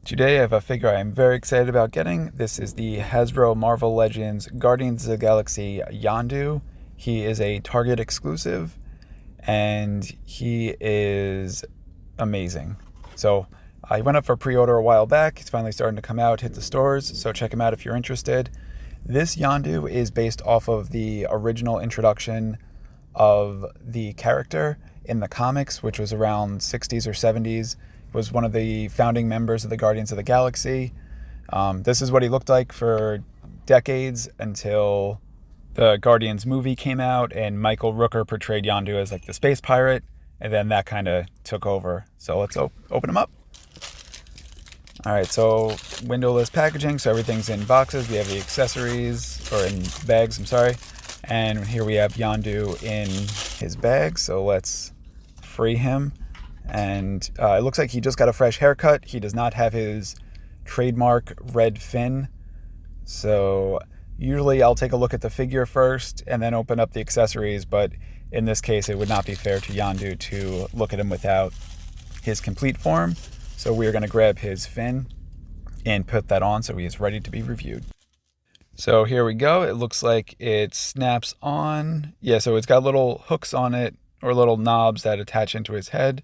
Today I have a figure I am very excited about getting. This is the Hasbro Marvel Legends Guardians of the Galaxy Yondu. He is a Target exclusive and he is amazing. So I went up for pre-order a while back. He's finally starting to come out, hit the stores, so check him out if you're interested. This Yondu is based off of the original introduction of the character in the comics, which was around 60s or 70s. Was one of the founding members of the Guardians of the Galaxy. This is what he looked like for decades until the Guardians movie came out and Michael Rooker portrayed Yondu as like the space pirate, and then that kind of took over. So let's open him up. All right, so windowless packaging, so everything's in boxes. We have the accessories, or in bags, I'm sorry. And here we have Yondu in his bag, so let's free him. And it looks like he just got a fresh haircut. He does not have his trademark red fin. So usually I'll take a look at the figure first and then open up the accessories. But in this case, it would not be fair to Yondu to look at him without his complete form. So we're going to grab his fin and put that on so he is ready to be reviewed. So here we go. It looks like it snaps on. Yeah, so it's got little hooks on it, or little knobs that attach into his head.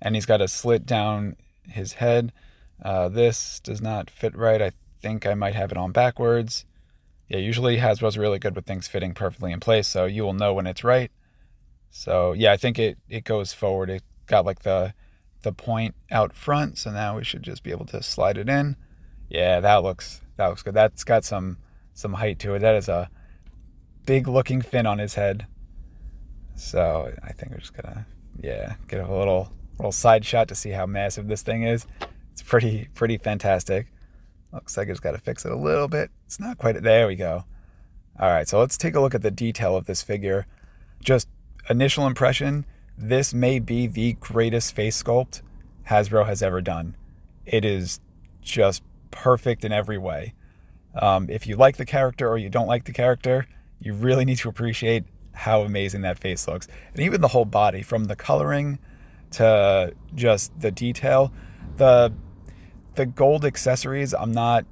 And he's got a slit down his head. This does not fit right. I think I might have it on backwards. Yeah, usually Hasbro's really good with things fitting perfectly in place, so you will know when it's right. So yeah, I think it goes forward. It got like the point out front, so now we should just be able to slide it in. Yeah, that looks good. That's got some height to it. That is a big looking fin on his head. So I think we're just gonna get a little side shot to see how massive this thing is. It's pretty fantastic. Looks like I just got to fix it a little bit. It's not quite, there we go. All right, so let's take a look at the detail of this figure. Just initial impression, this may be the greatest face sculpt Hasbro has ever done. It is just perfect in every way. If you like the character or you don't like the character, you really need to appreciate how amazing that face looks. And even the whole body, from the coloring to just the detail. The gold accessories, I'm not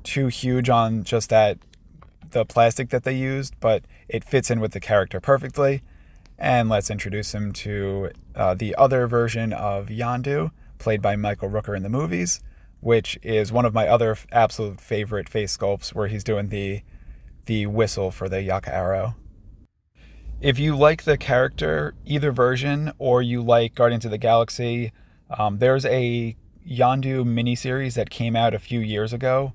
too huge on just the plastic that they used, but it fits in with the character perfectly. And let's introduce him to the other version of Yondu, played by Michael Rooker in the movies, which is one of my other absolute favorite face sculpts, where he's doing the whistle for the Yaka arrow. If you like the character, either version, or you like Guardians of the Galaxy, there's a Yondu miniseries that came out a few years ago,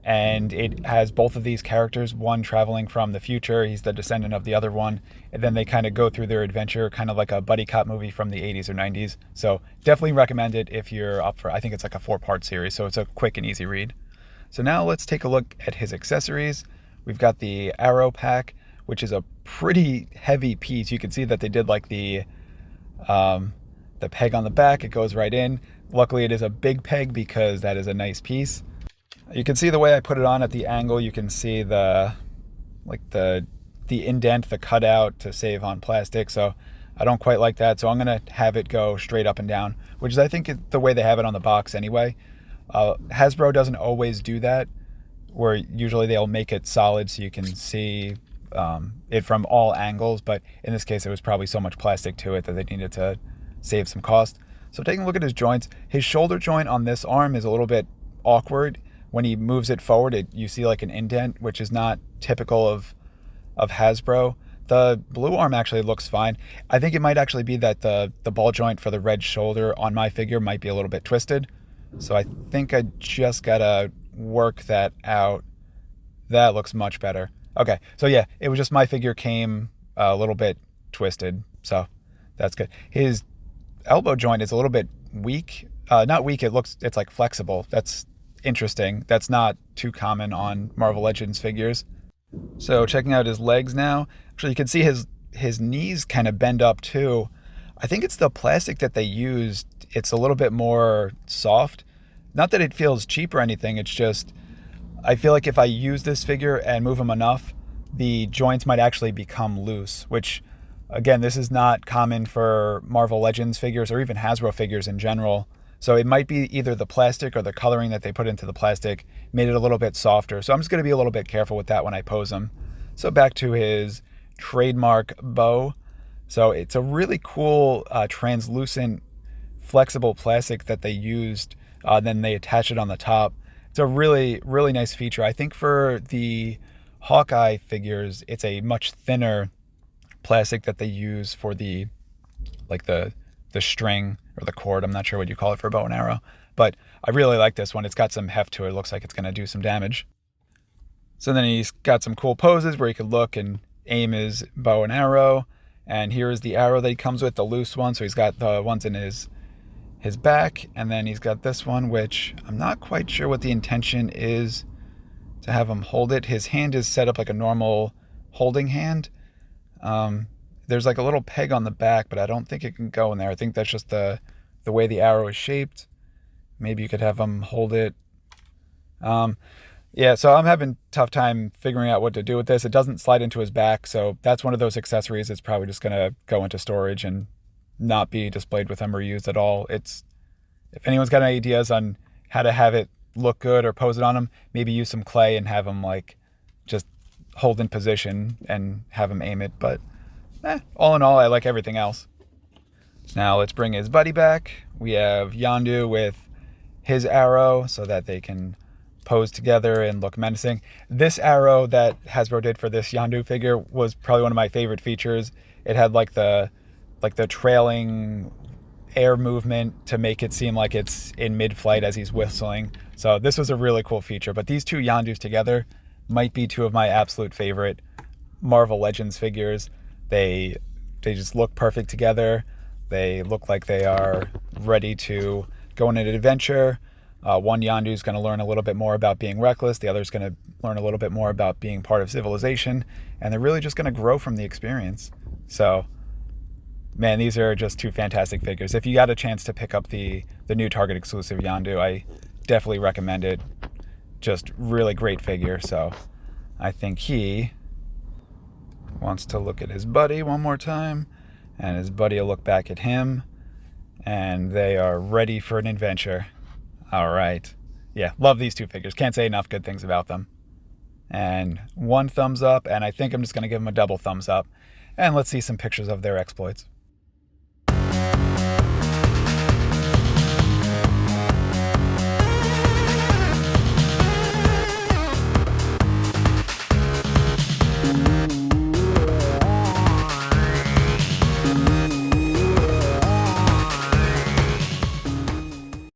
and it has both of these characters, one traveling from the future, he's the descendant of the other one, and then they kind of go through their adventure, kind of like a buddy cop movie from the 80s or 90s. So definitely recommend it if you're up for it. I think it's like a 4-part series, so it's a quick and easy read. So now let's take a look at his accessories. We've got the arrow pack, which is a pretty heavy piece. You can see that they did like the peg on the back. It goes right in. Luckily, it is a big peg because that is a nice piece. You can see the way I put it on at the angle. You can see the indent, the cutout to save on plastic. So I don't quite like that. So I'm gonna have it go straight up and down, which is, I think, the way they have it on the box anyway. Hasbro doesn't always do that, where usually they'll make it solid so you can see it from all angles, but in this case it was probably so much plastic to it that they needed to save some cost. So taking a look at his joints, his shoulder joint on this arm is a little bit awkward. When he moves it forward, you see like an indent, which is not typical of Hasbro. The blue arm actually looks fine. I think it might actually be that the ball joint for the red shoulder on my figure might be a little bit twisted. So I think I just gotta work that out. That looks much better. Okay, so yeah, it was just my figure came a little bit twisted, so that's good. His elbow joint is a little bit weak. Not weak, it's like flexible. That's interesting. That's not too common on Marvel Legends figures. So checking out his legs now. Actually, you can see his knees kind of bend up too. I think it's the plastic that they used. It's a little bit more soft. Not that it feels cheap or anything, it's just, I feel like if I use this figure and move him enough, the joints might actually become loose, which, again, this is not common for Marvel Legends figures or even Hasbro figures in general. So it might be either the plastic or the coloring that they put into the plastic made it a little bit softer. So I'm just going to be a little bit careful with that when I pose him. So back to his trademark bow. So it's a really cool translucent flexible plastic that they used. Then they attach it on the top. It's a really, really nice feature. I think for the Hawkeye figures, it's a much thinner plastic that they use for the string or the cord. I'm not sure what you call it for bow and arrow, but I really like this one. It's got some heft to it. It looks like it's going to do some damage. So then he's got some cool poses where he could look and aim his bow and arrow. And here is the arrow that he comes with, the loose one. So he's got the ones in his back, and then he's got this one, which I'm not quite sure what the intention is to have him hold it. His hand is set up like a normal holding hand. There's like a little peg on the back, but I don't think it can go in there. I think that's just the way the arrow is shaped. Maybe you could have him hold it. Yeah, so I'm having a tough time figuring out what to do with this. It doesn't slide into his back, so that's one of those accessories that's probably just going to go into storage and not be displayed with him or used at all. If anyone's got any ideas on how to have it look good or pose it on him, maybe use some clay and have him like just hold in position and have him aim it. But all in all, I like everything else. So now let's bring his buddy back. We have Yondu with his arrow so that they can pose together and look menacing. This arrow that Hasbro did for this Yondu figure was probably one of my favorite features. It had like the trailing air movement to make it seem like it's in mid-flight as he's whistling. So this was a really cool feature. But these two Yondus together might be two of my absolute favorite Marvel Legends figures. They just look perfect together. They look like they are ready to go on an adventure. One Yondu is going to learn a little bit more about being reckless. The other is going to learn a little bit more about being part of civilization. And they're really just going to grow from the experience. So, man, these are just two fantastic figures. If you got a chance to pick up the new Target exclusive Yondu, I definitely recommend it. Just really great figure. So I think he wants to look at his buddy one more time, and his buddy will look back at him, and they are ready for an adventure. All right. Yeah, love these two figures. Can't say enough good things about them. And one thumbs up, and I think I'm just going to give them a double thumbs up. And let's see some pictures of their exploits.